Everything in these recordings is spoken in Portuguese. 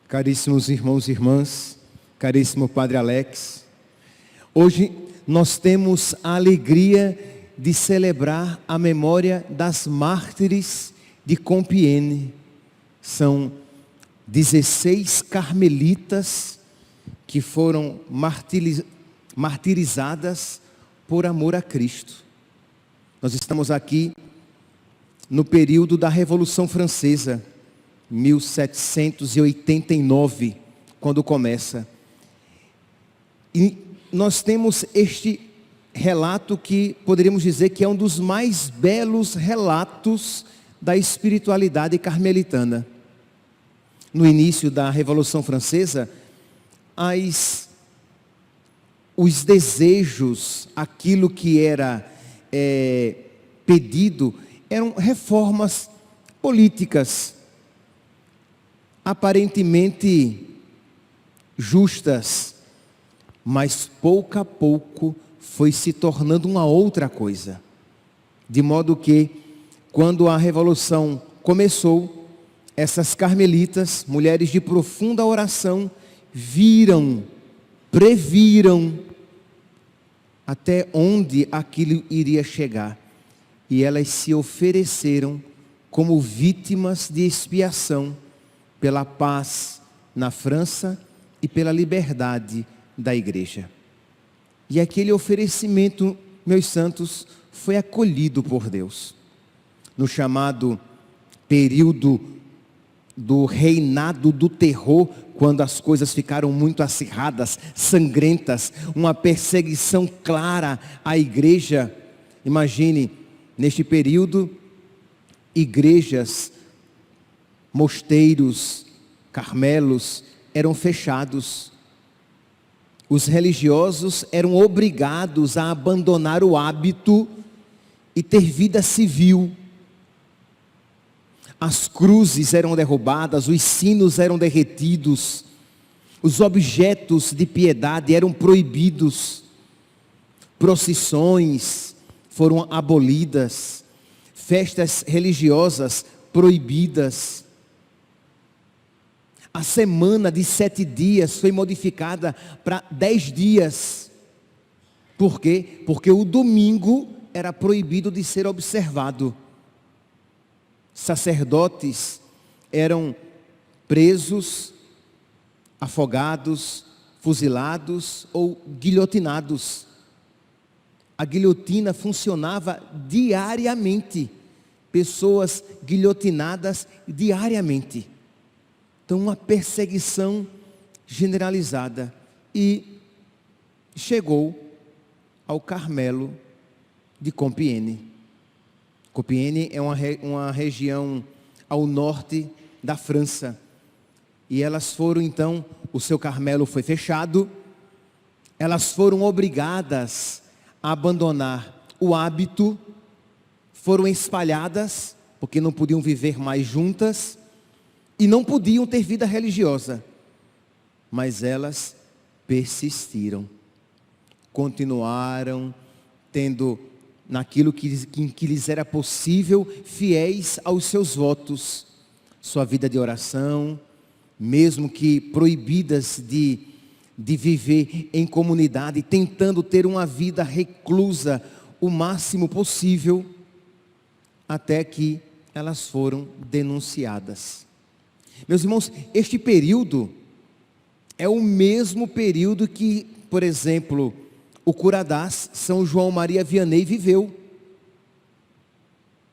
Caríssimos irmãos e irmãs, caríssimo Padre Alex, hoje nós temos a alegria de celebrar a memória das mártires de Compiègne. São 16 carmelitas que foram martirizadas por amor a Cristo. Nós estamos aqui no período da Revolução Francesa, 1789, quando começa. E nós temos este relato que poderíamos dizer que é um dos mais belos relatos da espiritualidade carmelitana. No início da Revolução Francesa, os desejos, aquilo que era pedido, eram reformas políticas, aparentemente justas, mas pouco a pouco foi se tornando uma outra coisa. De modo que, quando a Revolução começou, essas carmelitas, mulheres de profunda oração, previram até onde aquilo iria chegar. E elas se ofereceram como vítimas de expiação pela paz na França e pela liberdade da igreja. E aquele oferecimento, meus santos, foi acolhido por Deus. No chamado período do reinado do terror, quando as coisas ficaram muito acirradas, sangrentas, uma perseguição clara à igreja. Imagine, neste período, igrejas, mosteiros, carmelos eram fechados. Os religiosos eram obrigados a abandonar o hábito e ter vida civil. As cruzes eram derrubadas, os sinos eram derretidos, os objetos de piedade eram proibidos, procissões foram abolidas, festas religiosas proibidas. A semana de 7 dias foi modificada para 10 dias. Por quê? Porque o domingo era proibido de ser observado. Sacerdotes eram presos, afogados, fuzilados ou guilhotinados. A guilhotina funcionava diariamente. Pessoas guilhotinadas diariamente. Então, uma perseguição generalizada. E chegou ao Carmelo de Compiègne. Compiègne é uma região ao norte da França. E elas foram então, o seu Carmelo foi fechado. Elas foram obrigadas a abandonar o hábito. Foram espalhadas, porque não podiam viver mais juntas. E não podiam ter vida religiosa, mas elas persistiram, continuaram tendo naquilo que lhes era possível, fiéis aos seus votos, sua vida de oração, mesmo que proibidas de viver em comunidade, tentando ter uma vida reclusa o máximo possível, até que elas foram denunciadas. Meus irmãos, este período é o mesmo período que, por exemplo, o Curadás, São João Maria Vianney viveu.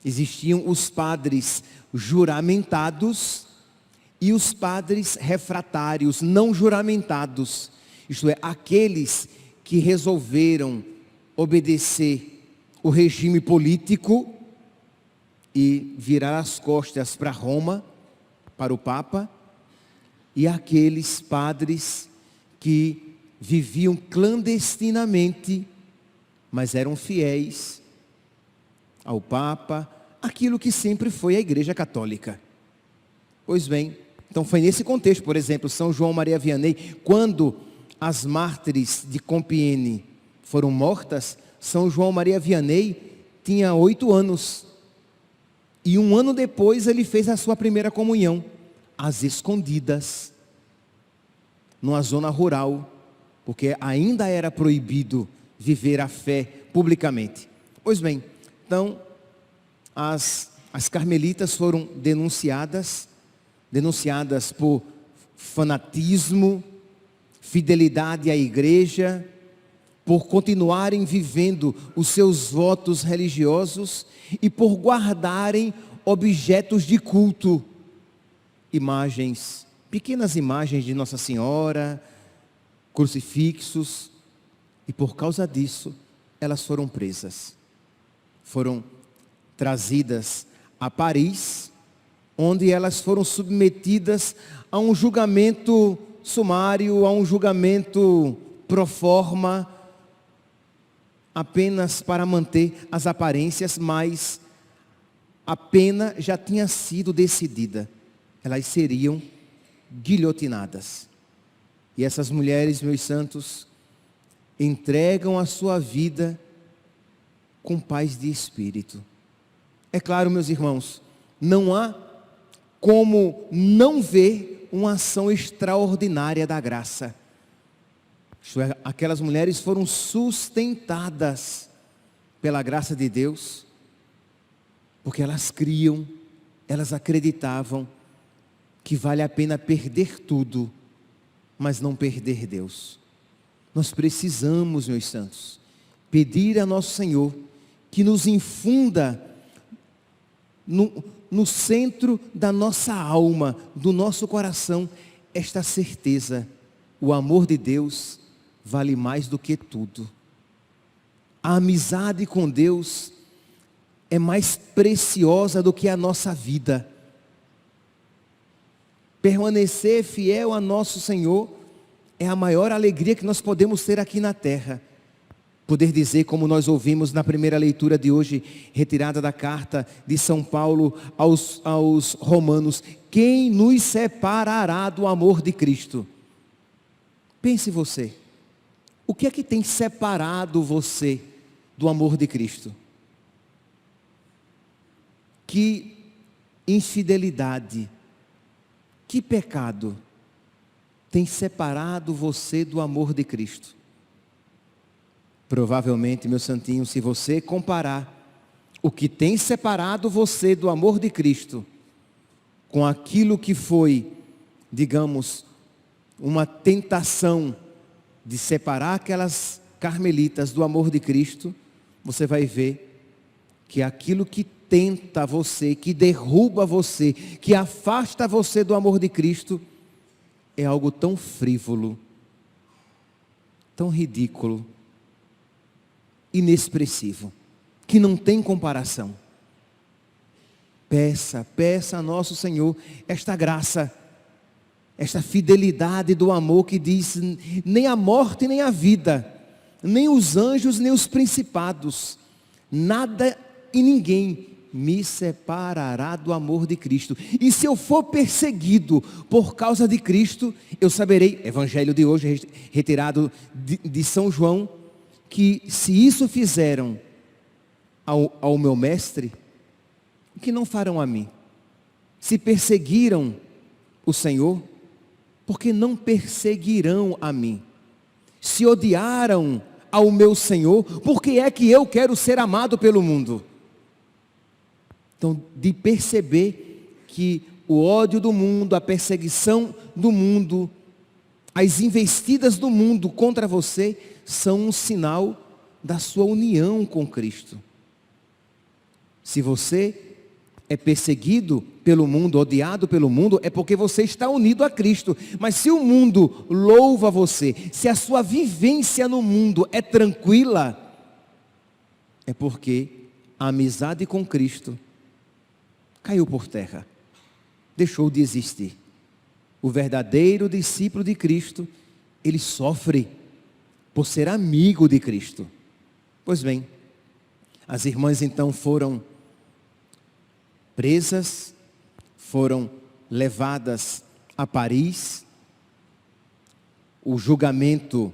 Existiam os padres juramentados e os padres refratários, não juramentados. Isto é, aqueles que resolveram obedecer o regime político e virar as costas para Roma, para o Papa, e aqueles padres que viviam clandestinamente, mas eram fiéis ao Papa, aquilo que sempre foi a Igreja Católica. Pois bem, então foi nesse contexto, por exemplo, São João Maria Vianney, quando as mártires de Compiègne foram mortas, São João Maria Vianney tinha 8 anos. E 1 ano depois ele fez a sua primeira comunhão, às escondidas. numa zona rural, porque ainda era proibido viver a fé publicamente. Pois bem, então as carmelitas foram denunciadas por fanatismo, fidelidade à igreja, por continuarem vivendo os seus votos religiosos e por guardarem objetos de culto, imagens, pequenas imagens de Nossa Senhora, crucifixos, e por causa disso elas foram presas, foram trazidas a Paris, onde elas foram submetidas a um julgamento sumário, a um julgamento pro forma, apenas para manter as aparências, mas a pena já tinha sido decidida. Elas seriam guilhotinadas. E essas mulheres, meus santos, entregam a sua vida com paz de espírito. É claro, meus irmãos, não há como não ver uma ação extraordinária da graça. Isto é, aquelas mulheres foram sustentadas pela graça de Deus, porque elas criam, elas acreditavam que vale a pena perder tudo, mas não perder Deus. Nós precisamos, meus santos, pedir a nosso Senhor que nos infunda no centro da nossa alma, do nosso coração, esta certeza: o amor de Deus vale mais do que tudo. A amizade com Deus é mais preciosa do que a nossa vida. Permanecer fiel a nosso Senhor é a maior alegria que nós podemos ter aqui na terra. Poder dizer, como nós ouvimos na primeira leitura de hoje, retirada da carta de São Paulo aos Romanos: quem nos separará do amor de Cristo? Pense você, o que é que tem separado você do amor de Cristo? Que infidelidade, que pecado tem separado você do amor de Cristo? Provavelmente, meu santinho, se você comparar o que tem separado você do amor de Cristo com aquilo que foi, digamos, uma tentação de separar aquelas carmelitas do amor de Cristo, você vai ver que aquilo que tenta você, que derruba você, que afasta você do amor de Cristo, é algo tão frívolo, tão ridículo, inexpressivo, que não tem comparação. Peça a nosso Senhor esta graça, esta fidelidade do amor que diz: nem a morte nem a vida, nem os anjos nem os principados, nada e ninguém me separará do amor de Cristo. E se eu for perseguido por causa de Cristo, eu saberei, evangelho de hoje retirado de São João, que se isso fizeram ao meu mestre, o que não farão a mim? Se perseguiram o Senhor, por que não perseguirão a mim? Se odiaram ao meu Senhor, por que é que eu quero ser amado pelo mundo? Então, de perceber que o ódio do mundo, a perseguição do mundo, as investidas do mundo contra você são um sinal da sua união com Cristo. Se você é perseguido pelo mundo, odiado pelo mundo, é porque você está unido a Cristo. Mas se o mundo louva você, se a sua vivência no mundo é tranquila, é porque a amizade com Cristo caiu por terra, deixou de existir. O verdadeiro discípulo de Cristo, ele sofre por ser amigo de Cristo. Pois bem, as irmãs então foram presas, foram levadas a Paris. O julgamento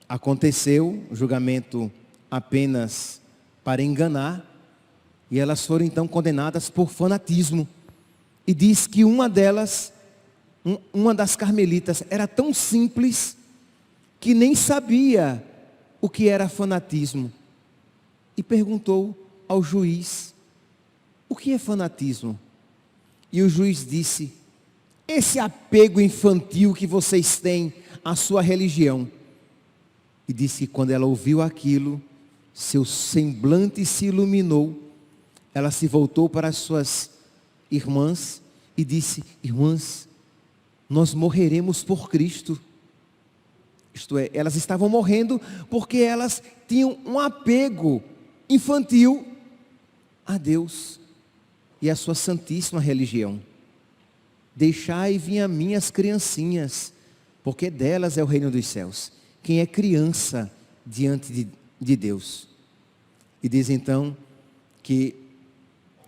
aconteceu, o julgamento apenas para enganar, e elas foram então condenadas por fanatismo. E diz que uma delas Uma das carmelitas era tão simples que nem sabia o que era fanatismo. E perguntou ao juiz: o que é fanatismo? E o juiz disse: esse apego infantil que vocês têm à sua religião. E disse que quando ela ouviu aquilo, seu semblante se iluminou. Ela se voltou para as suas irmãs e disse: irmãs, nós morreremos por Cristo. Isto é, elas estavam morrendo porque elas tinham um apego infantil a Deus e a sua santíssima religião. Deixai vir a mim as criancinhas, porque delas é o reino dos céus. Quem é criança diante de Deus? E diz então que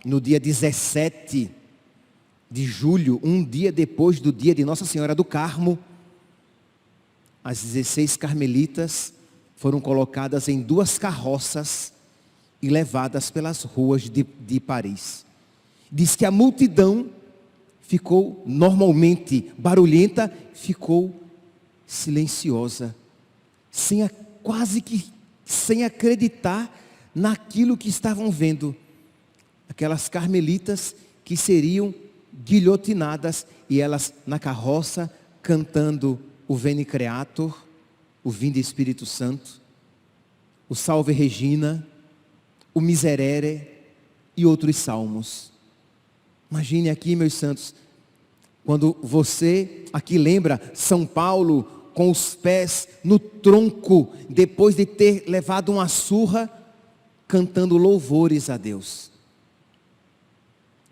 no dia 17 de julho, um dia depois do dia de Nossa Senhora do Carmo, as 16 carmelitas foram colocadas em 2 carroças e levadas pelas ruas de Paris. Diz que a multidão ficou normalmente barulhenta, ficou silenciosa, quase que sem acreditar naquilo que estavam vendo. Aquelas carmelitas que seriam guilhotinadas, e elas na carroça cantando o Veni Creator, o Vinde Espírito Santo, o Salve Regina, o Miserere e outros salmos. Imagine aqui, meus santos, quando você aqui lembra São Paulo com os pés no tronco, depois de ter levado uma surra, cantando louvores a Deus.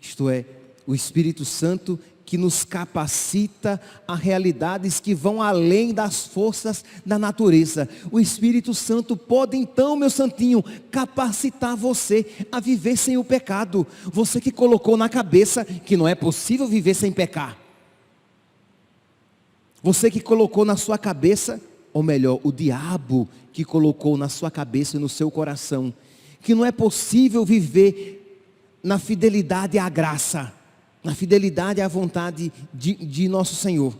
Isto é, o Espírito Santo que nos capacita a realidades que vão além das forças da natureza. O Espírito Santo pode então, meu santinho, capacitar você a viver sem o pecado. Você que colocou na cabeça que não é possível viver sem pecar. Você que colocou na sua cabeça, ou melhor, o diabo que colocou na sua cabeça e no seu coração, que não é possível viver na fidelidade à graça, na fidelidade à vontade de nosso Senhor.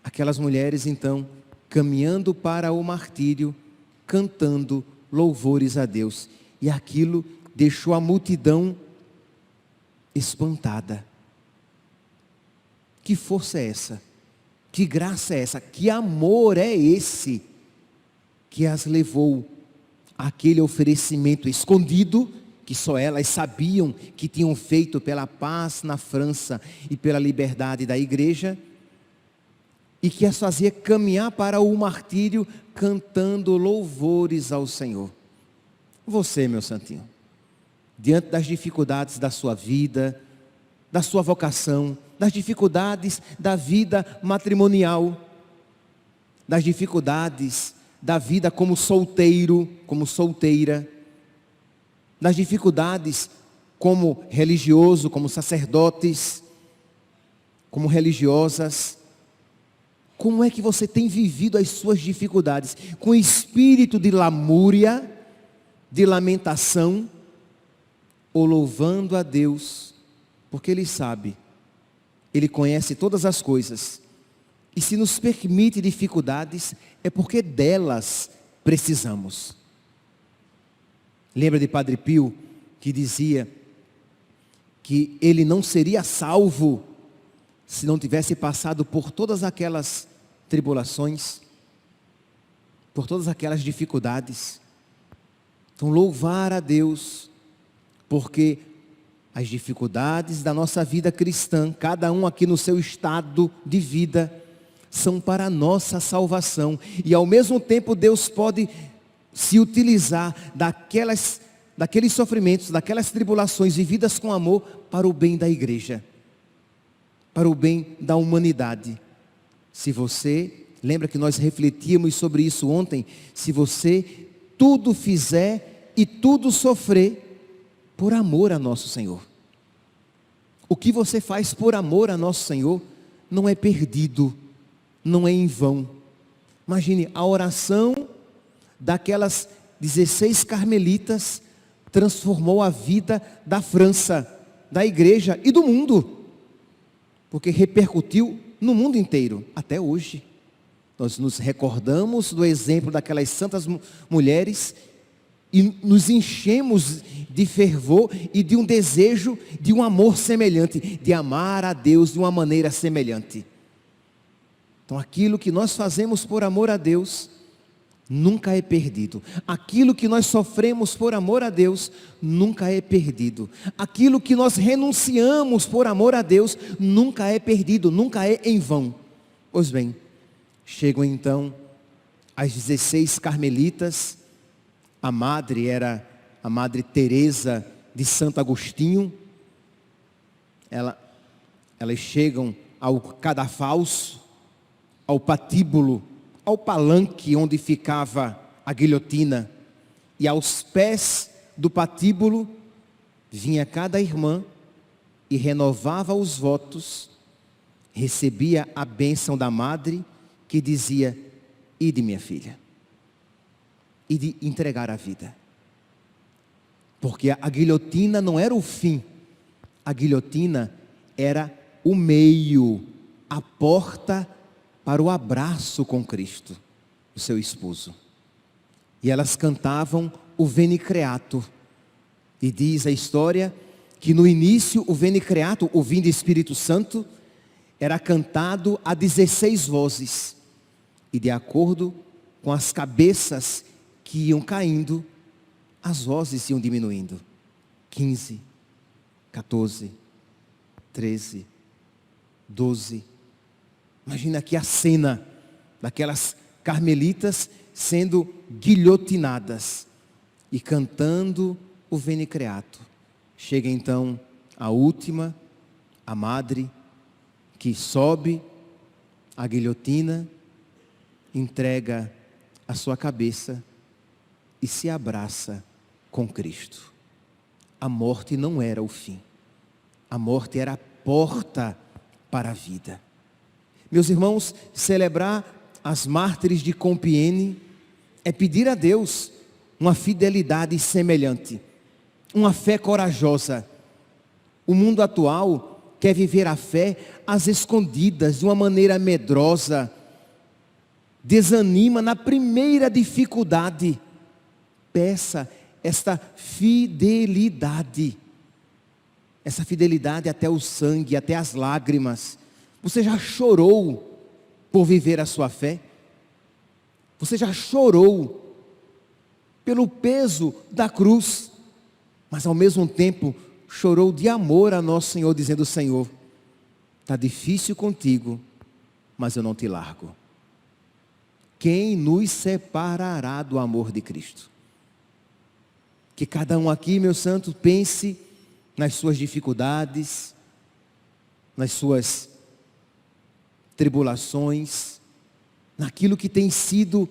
Aquelas mulheres então, caminhando para o martírio, cantando louvores a Deus. E aquilo deixou a multidão espantada. Que força é essa? Que graça é essa? Que amor é esse que as levou àquele oferecimento escondido, que só elas sabiam que tinham feito pela paz na França e pela liberdade da igreja, e que as fazia caminhar para o martírio cantando louvores ao Senhor. Você, meu santinho, diante das dificuldades da sua vida, da sua vocação, das dificuldades da vida matrimonial, das dificuldades da vida como solteiro, como solteira, das dificuldades como religioso, como sacerdotes, como religiosas. Como é que você tem vivido as suas dificuldades? Com espírito de lamúria, de lamentação, ou louvando a Deus, porque Ele sabe, Ele conhece todas as coisas, e se nos permite dificuldades, é porque delas precisamos. Lembra de Padre Pio, que dizia que ele não seria salvo se não tivesse passado por todas aquelas tribulações, por todas aquelas dificuldades. Então, louvar a Deus, porque as dificuldades da nossa vida cristã, cada um aqui no seu estado de vida, são para a nossa salvação. E ao mesmo tempo Deus pode se utilizar daqueles sofrimentos, daquelas tribulações vividas com amor para o bem da igreja, para o bem da humanidade. Se você, lembra que nós refletíamos sobre isso ontem, se você tudo fizer e tudo sofrer por amor a nosso Senhor. O que você faz por amor a nosso Senhor não é perdido, não é em vão. Imagine, a oração daquelas 16 carmelitas transformou a vida da França, da igreja e do mundo. porque repercutiu no mundo inteiro, até hoje. Nós nos recordamos do exemplo daquelas santas mulheres e nos enchemos de fervor e de um desejo, de um amor semelhante, de amar a Deus de uma maneira semelhante. Então aquilo que nós fazemos por amor a Deus, nunca é perdido. Aquilo que nós sofremos por amor a Deus, nunca é perdido. Aquilo que nós renunciamos por amor a Deus, nunca é perdido, nunca é em vão. Pois bem, chegam então as 16 carmelitas. A madre era a Madre Teresa de Santo Agostinho. Elas chegam ao cadafalso, ao patíbulo, ao palanque onde ficava a guilhotina, e aos pés do patíbulo vinha cada irmã e renovava os votos, recebia a bênção da madre, que dizia: ide, minha filha, e de entregar a vida. Porque a guilhotina não era o fim, a guilhotina era o meio, a porta para o abraço com Cristo, o seu esposo. E elas cantavam o Veni Creator. E diz a história que no início o Veni Creator, o Vinde Espírito Santo, era cantado a 16 vozes. E de acordo com as cabeças que iam caindo, as vozes iam diminuindo. 15, 14, 13, 12. Imagina aqui a cena daquelas carmelitas sendo guilhotinadas e cantando o Veni Creator. Chega então a última, a madre, que sobe a guilhotina, entrega a sua cabeça e se abraça com Cristo. A morte não era o fim. A morte era a porta para a vida. Meus irmãos, celebrar as mártires de Compiègne é pedir a Deus uma fidelidade semelhante, uma fé corajosa. O mundo atual quer viver a fé às escondidas, de uma maneira medrosa, desanima na primeira dificuldade. Peça esta fidelidade, essa fidelidade até o sangue, até as lágrimas. Você já chorou por viver a sua fé? Você já chorou pelo peso da cruz, mas ao mesmo tempo chorou de amor a nosso Senhor, dizendo: Senhor, está difícil contigo, mas eu não te largo. Quem nos separará do amor de Cristo? Que cada um aqui, meu santo, pense nas suas dificuldades, nas suas tribulações, naquilo que tem sido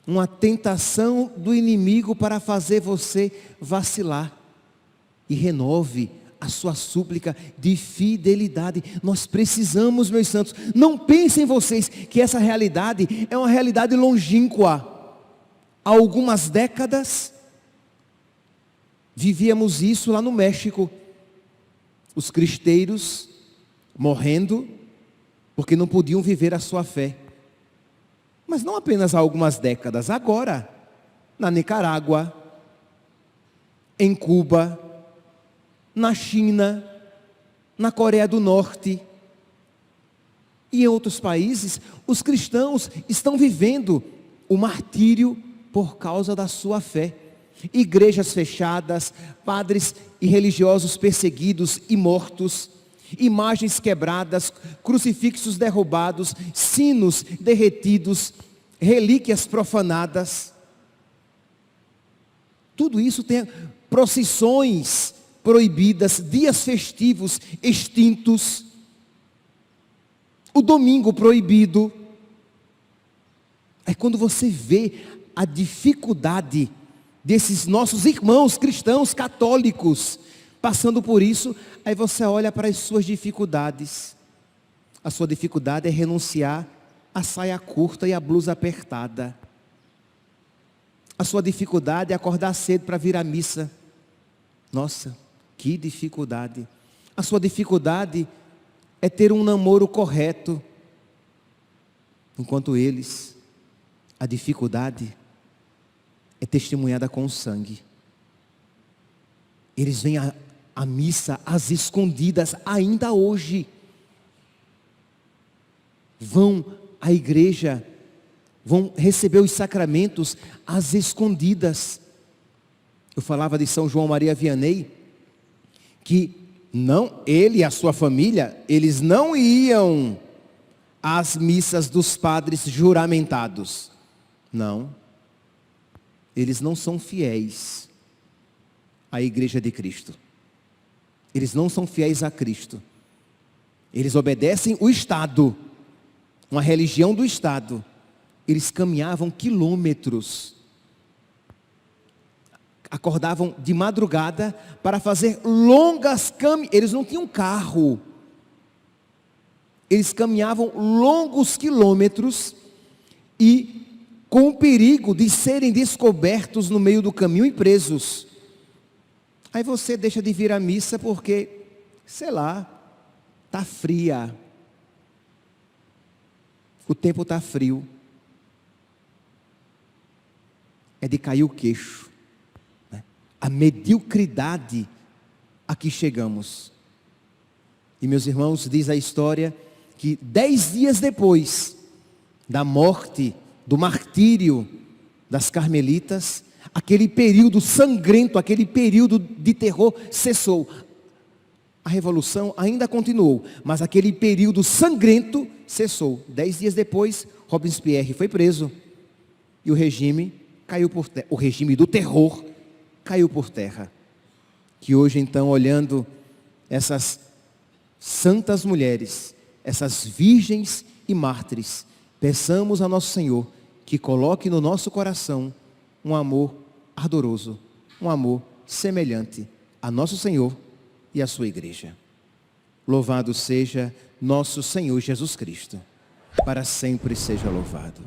uma tentação do inimigo para fazer você vacilar, e renove a sua súplica de fidelidade. Nós precisamos, meus santos, não pensem vocês que essa realidade é uma realidade longínqua. Há algumas décadas vivíamos isso lá no México, os cristeiros morrendo porque não podiam viver a sua fé. Mas não apenas há algumas décadas, agora, na Nicarágua, em Cuba, na China, na Coreia do Norte e em outros países, os cristãos estão vivendo o martírio por causa da sua fé. Igrejas fechadas, padres e religiosos perseguidos e mortos, imagens quebradas, crucifixos derrubados, sinos derretidos, relíquias profanadas. Tudo isso tem procissões proibidas, dias festivos extintos, o domingo proibido. É quando você vê a dificuldade desses nossos irmãos cristãos católicos passando por isso, aí você olha para as suas dificuldades. A sua dificuldade é renunciar à saia curta e à blusa apertada. A sua dificuldade é acordar cedo para vir à missa. Nossa, que dificuldade. A sua dificuldade é ter um namoro correto, enquanto eles, a dificuldade é testemunhada com o sangue. Eles vêm à missa às escondidas, ainda hoje. Vão à igreja, vão receber os sacramentos às escondidas. Eu falava de São João Maria Vianney, que ele e a sua família, eles não iam às missas dos padres juramentados. Não. Eles não são fiéis à Igreja de Cristo. Eles não são fiéis a Cristo. Eles obedecem o Estado, uma religião do Estado. Eles caminhavam quilômetros. Acordavam de madrugada para fazer longas caminhadas. Eles não tinham carro. Eles caminhavam longos quilômetros e com o perigo de serem descobertos no meio do caminho e presos. Aí você deixa de vir à missa porque, sei lá, está fria. O tempo está frio. É de cair o queixo. A mediocridade a que chegamos. E meus irmãos, diz a história que 10 dias depois da morte, do martírio das carmelitas, aquele período sangrento, aquele período de terror cessou. A revolução ainda continuou, mas aquele período sangrento cessou. 10 dias depois, Robespierre foi preso e o regime caiu por terra. O regime do terror caiu por terra. Que hoje então, olhando essas santas mulheres, essas virgens e mártires, peçamos a nosso Senhor que coloque no nosso coração um amor ardoroso, um amor semelhante a nosso Senhor e a sua igreja. Louvado seja nosso Senhor Jesus Cristo, para sempre seja louvado.